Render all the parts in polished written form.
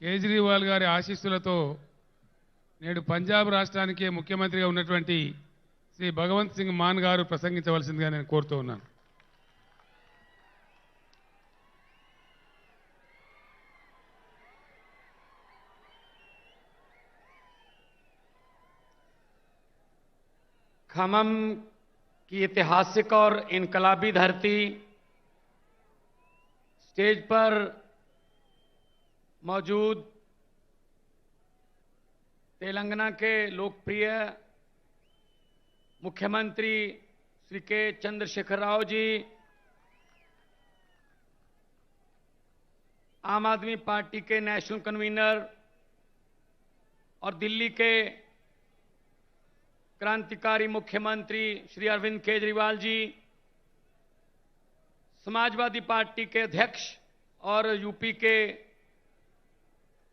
కేజ్రీవాల్ గారి ఆశీస్సులతో నేడు పంజాబ్ రాష్ట్రానికి ముఖ్యమంత్రిగా ఉన్నటువంటి శ్రీ భగవంత్ సింగ్ మాన్ గారు ప్రసంగించవలసిందిగా నేను కోరుతూ ఉన్నాను. खमम की ऐतिहासिक और इनकलाबी धरती, स्टेज पर मौजूद तेलंगाना के लोकप्रिय मुख्यमंत्री श्री के चंद्रशेखर राव जी, आम आदमी पार्टी के नेशनल कन्वीनर और दिल्ली के क्रांतिकारी मुख्यमंत्री श्री अरविंद केजरीवाल जी, समाजवादी पार्टी के अध्यक्ष और यूपी के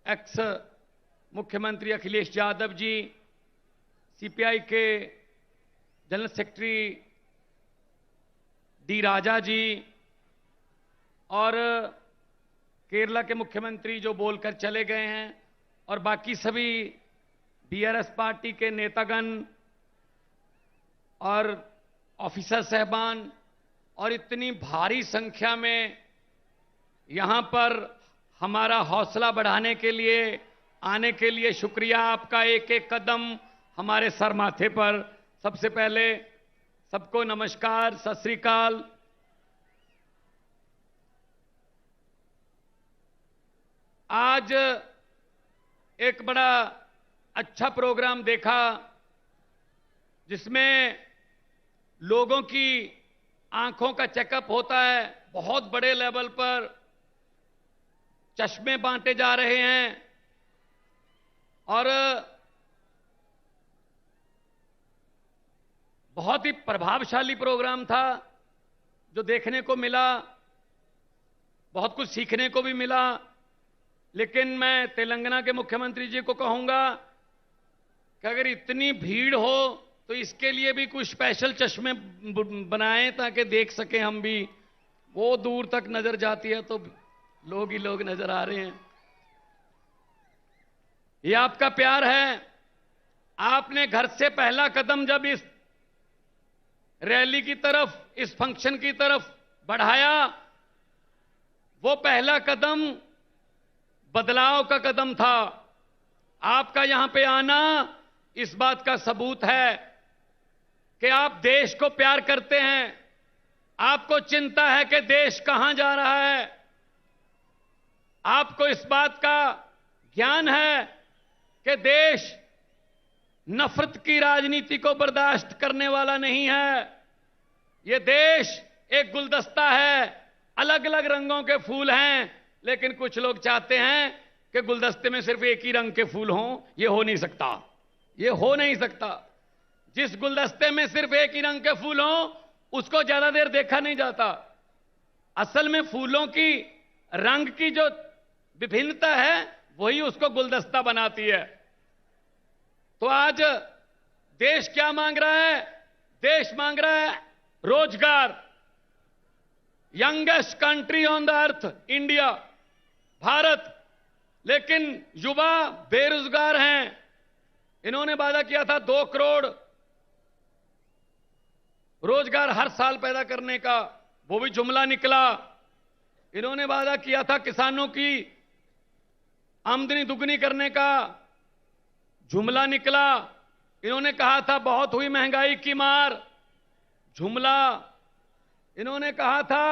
एक्स मुख्यमंत्री अखिलेश यादव जी, सीपीआई के जनरल सेक्रेटरी डी राजा जी और केरला के मुख्यमंत्री जो बोलकर चले गए हैं, और बाकी सभी बीआरएस पार्टी के नेतागण और ऑफिसर साहबान और इतनी भारी संख्या में यहां पर हमारा हौसला बढ़ाने के लिए आने के लिए शुक्रिया आपका। एक एक कदम हमारे सर माथे पर। सबसे पहले सबको नमस्कार, सत श्री अकाल। आज एक बड़ा अच्छा प्रोग्राम देखा जिसमें लोगों की आंखों का चेकअप होता है। बहुत बड़े लेवल पर चश्मे बांटे जा रहे हैं और बहुत ही प्रभावशाली प्रोग्राम था जो देखने को मिला, बहुत कुछ सीखने को भी मिला। लेकिन मैं तेलंगाना के मुख्यमंत्री जी को कहूंगा कि अगर इतनी भीड़ हो तो इसके लिए भी कुछ स्पेशल चश्मे बनाएं ताकि देख सकें हम भी। वो दूर तक नजर जाती है तो लोग ही लोग नजर आ रहे हैं। ये आपका प्यार है। आपने घर से पहला कदम जब इस रैली की तरफ, इस फंक्शन की तरफ बढ़ाया, वो पहला कदम बदलाव का कदम था। आपका यहां पे आना इस बात का सबूत है कि आप देश को प्यार करते हैं। आपको चिंता है कि देश कहां जा रहा है। आपको इस बात का ज्ञान है कि देश नफरत की राजनीति को बर्दाश्त करने वाला नहीं है। यह देश एक गुलदस्ता है, अलग अलग रंगों के फूल हैं, लेकिन कुछ लोग चाहते हैं कि गुलदस्ते में सिर्फ एक ही रंग के फूल हों। यह हो नहीं सकता, यह हो नहीं सकता। जिस गुलदस्ते में सिर्फ एक ही रंग के फूल हों उसको ज्यादा देर देखा नहीं जाता। असल में फूलों की रंग की जो विभिन्नता है वही उसको गुलदस्ता बनाती है। तो आज देश क्या मांग रहा है? देश मांग रहा है रोजगार। Youngest country on the earth India, Bharat, लेकिन युवा बेरोजगार हैं। इन्होंने वादा किया था 2 करोड़ रोजगार हर साल पैदा करने का, वो भी जुमला निकला। इन्होंने वादा किया था किसानों की आमदनी दुगनी करने का, जुमला निकला। इन्होंने कहा था बहुत हुई महंगाई की मार, जुमला। इन्होंने कहा था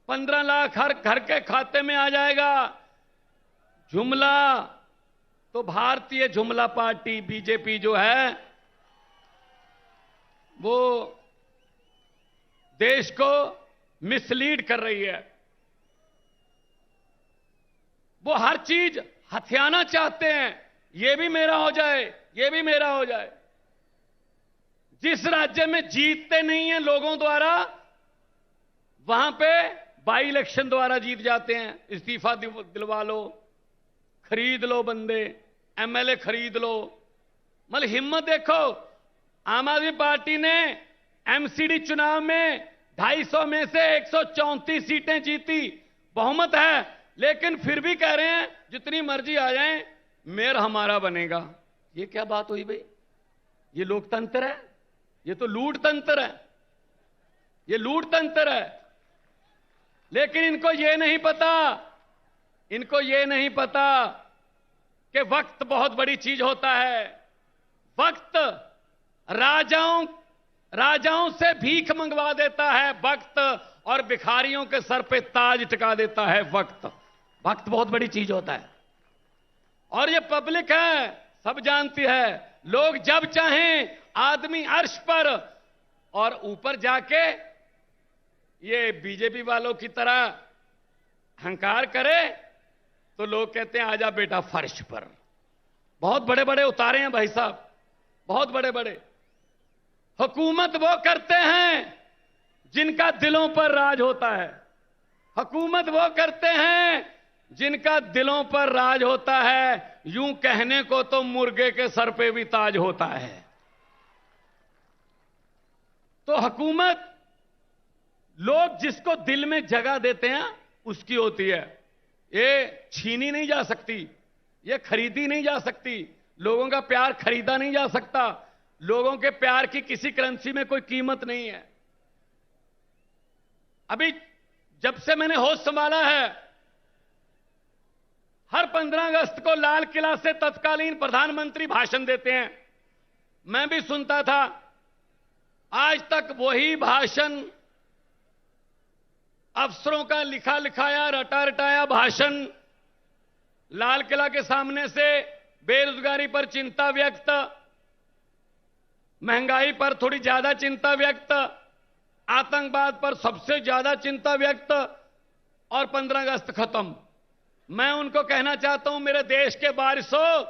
15 लाख हर घर के खाते में आ जाएगा, जुमला। तो भारतीय जुमला पार्टी बीजेपी जो है वो देश को मिसलीड कर रही है। वो हर चीज हथियाना चाहते हैं। ये भी मेरा हो जाए, ये भी मेरा हो जाए। जिस राज्य में जीतते नहीं हैं लोगों द्वारा, वहां पे बाई इलेक्शन द्वारा जीत जाते हैं। इस्तीफा दिलवा लो, खरीद लो बंदे, एमएलए खरीद लो। मतलब हिम्मत देखो। आम आदमी पार्टी ने एमसीडी चुनाव में 250 में से 134 सीटें जीती, बहुमत है। लेकिन फिर भी कह रहे हैं जितनी मर्जी आ जाएं, मेयर हमारा बनेगा। ये क्या बात हुई भाई? ये लोकतंत्र है? ये तो लूट तंत्र है, ये लूट तंत्र है। लेकिन इनको ये नहीं पता, इनको ये नहीं पता कि वक्त बहुत बड़ी चीज होता है। वक्त राजाओं से भीख मंगवा देता है वक्त, और भिखारियों के सर पे ताज टिका देता है वक्त। वक्त बहुत बड़ी चीज होता है। और ये पब्लिक है, सब जानती है। लोग जब चाहें आदमी अर्श पर और ऊपर जाके ये बीजेपी वालों की तरह हंकार करे तो लोग कहते हैं आजा बेटा फर्श पर। बहुत बड़े बड़े उतारे हैं भाई साहब, बहुत बड़े बड़े। हुकूमत वो करते हैं जिनका दिलों पर राज होता है। हुकूमत वो करते हैं जिनका दिलों पर राज होता है। यूं कहने को तो मुर्गे के सर पे भी ताज होता है। तो हुकूमत लोग जिसको दिल में जगह देते हैं उसकी होती है। ये छीनी नहीं जा सकती, ये खरीदी नहीं जा सकती। लोगों का प्यार खरीदा नहीं जा सकता। लोगों के प्यार की किसी करेंसी में कोई कीमत नहीं है। अभी जब से मैंने होश संभाला है, हर 15 अगस्त को लाल किला से तत्कालीन प्रधानमंत्री भाषण देते हैं। मैं भी सुनता था। आज तक वही भाषण, अफसरों का लिखा लिखाया, रटा रटाया भाषण, लाल किला के सामने से बेरोजगारी पर चिंता व्यक्त, महंगाई पर थोड़ी ज्यादा चिंता व्यक्त, आतंकवाद पर सबसे ज्यादा चिंता व्यक्त, और 15 अगस्त खत्म। मैं उनको कहना चाहता हूं, मेरे देश के वारिसों,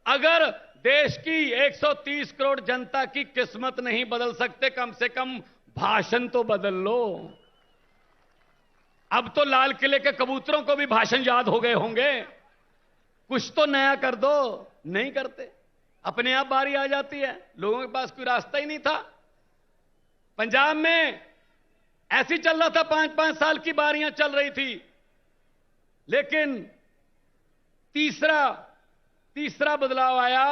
अगर देश की 130 करोड़ जनता की किस्मत नहीं बदल सकते, कम से कम भाषण तो बदल लो। अब तो लाल किले के कबूतरों को भी भाषण याद हो गए होंगे। कुछ तो नया कर दो, नहीं करते। अपने आप बारी आ जाती है। लोगों के पास कोई रास्ता ही नहीं था। पंजाब में ऐसी चल रहा था, 5-5 साल की बारियां चल रही थी। लेकिन तीसरा बदलाव आया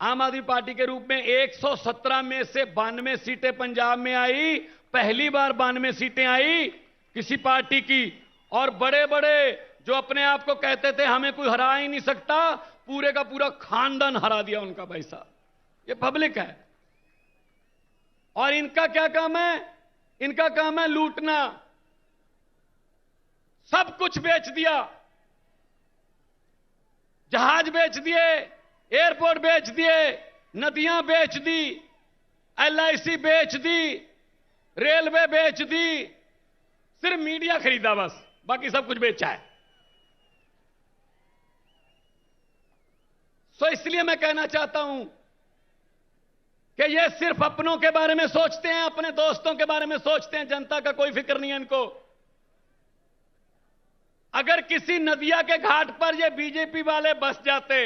आम आदमी पार्टी के रूप में। 117 में से 92 सीटें पंजाब में आई। पहली बार 92 सीटें आई किसी पार्टी की। और बड़े बड़े जो अपने आप को कहते थे हमें कोई हरा ही नहीं सकता, पूरे का पूरा खानदान हरा दिया उनका। भाई साहब, ये पब्लिक है। और इनका क्या काम है? इनका काम है लूटना। सब कुछ बेच दिया। जहाज बेच दिए, एयरपोर्ट बेच दिए, नदियां बेच दी, LIC बेच दी, रेलवे बेच दी। सिर्फ मीडिया खरीदा बस, बाकी सब कुछ बेचा है। तो इसलिए मैं कहना चाहता हूं कि ये सिर्फ अपनों के बारे में सोचते हैं, अपने दोस्तों के बारे में सोचते हैं। जनता का कोई फिक्र नहीं है इनको। अगर किसी नदिया के घाट पर ये बीजेपी वाले बस जाते,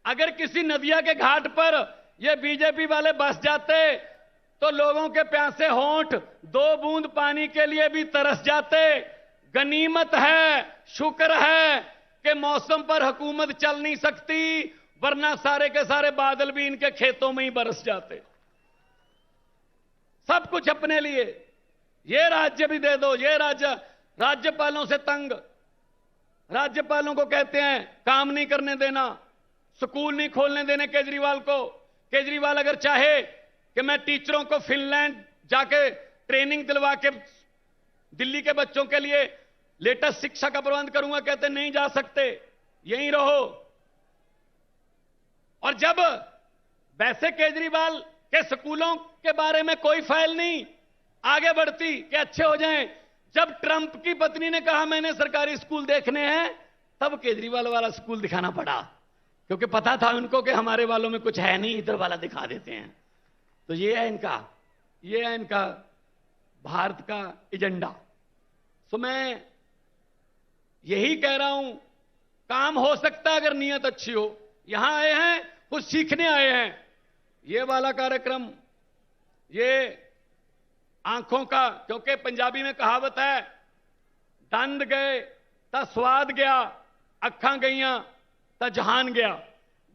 अगर किसी नदिया के घाट पर ये बीजेपी वाले बस जाते, तो लोगों के प्यासे होंठ 2 बूंद पानी के लिए भी तरस जाते। गनीमत है, शुक्र है कि मौसम पर हुकूमत चल नहीं सकती, वरना सारे के सारे बादल भी इनके खेतों में ही बरस जाते। सब कुछ अपने लिए। ये राज्य भी दे दो। ये राज्यपालों से तंग। राज्यपालों को कहते हैं काम नहीं करने देना, स्कूल नहीं खोलने देने केजरीवाल को। केजरीवाल अगर चाहे कि मैं टीचरों को फिनलैंड जाके ट्रेनिंग दिलवा के दिल्ली के बच्चों के लिए लेटेस्ट शिक्षा का प्रबंध करूंगा, कहते नहीं जा सकते, यहीं रहो। और जब वैसे केजरीवाल के स्कूलों के बारे में कोई फाइल नहीं आगे बढ़ती कि अच्छे हो जाएं, जब ट्रंप की पत्नी ने कहा मैंने सरकारी स्कूल देखने हैं, तब केजरीवाल वाला स्कूल दिखाना पड़ा, क्योंकि पता था उनको कि हमारे वालों में कुछ है नहीं, इधर वाला दिखा देते हैं। तो ये है इनका भारत का एजेंडा। तो मैं यही कह रहा हूं, काम हो सकता है अगर नीयत अच्छी हो। यहां आए हैं, कुछ सीखने आए हैं। ये वाला कार्यक्रम, ये आंखों का, क्योंकि पंजाबी में कहावत है, दंद गए ਤਾਂ ਸਵਾਦ ਗਿਆ, ਅੱਖਾਂ ਗਈਆਂ ਤਾਂ जहान गया,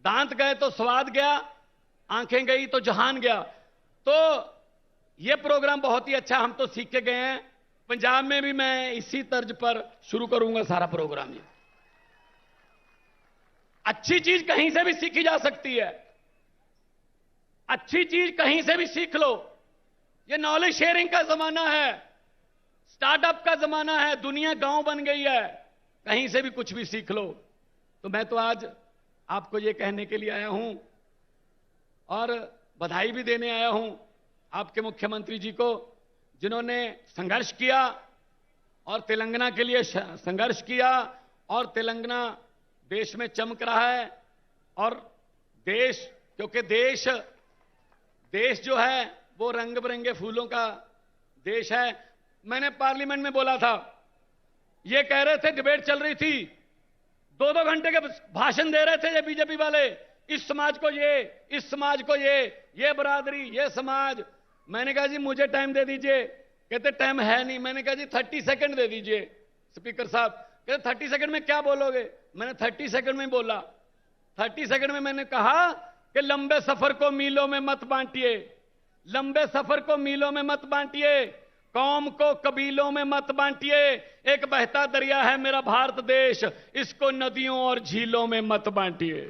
दांत गए तो स्वाद गया, आंखें गई तो जहान गया। तो यह प्रोग्राम बहुत ही अच्छा, हम तो सीख के गए हैं। पंजाब में भी मैं इसी तर्ज पर शुरू करूंगा सारा प्रोग्राम। ये अच्छी चीज कहीं से भी सीखी जा सकती है, अच्छी चीज कहीं से भी सीख लो। ये नॉलेज शेयरिंग का जमाना है, स्टार्टअप का जमाना है, दुनिया गांव बन गई है, कहीं से भी कुछ भी सीख लो। तो मैं तो आज आपको ये कहने के लिए आया हूं और बधाई भी देने आया हूं आपके मुख्यमंत्री जी को, जिन्होंने संघर्ष किया और तेलंगाना के लिए संघर्ष किया, और तेलंगाना देश में चमक रहा है। और देश, क्योंकि देश जो है वो रंग बिरंगे फूलों का देश है। मैंने पार्लियामेंट में बोला था, ये कह रहे थे, डिबेट चल रही थी, 2-2 घंटे के भाषण दे रहे थे ये बीजेपी वाले, इस समाज को ये, इस समाज को ये बरादरी, ये समाज। मैंने कहा जी मुझे टाइम दे दीजिए, कहते टाइम है नहीं। मैंने कहा जी 30 सेकंड दे दीजिए स्पीकर साहब। कहते 30 सेकंड में क्या बोलोगे? मैंने 30 सेकंड में बोला। 30 सेकंड में मैंने कहा कि लंबे सफर को मीलों में मत बांटिए, लंबे सफर को मीलों में मत बांटिए, कौम को कबीलों में मत बांटिए। एक बहता दरिया है मेरा भारत देश, इसको नदियों और झीलों में मत बांटिए।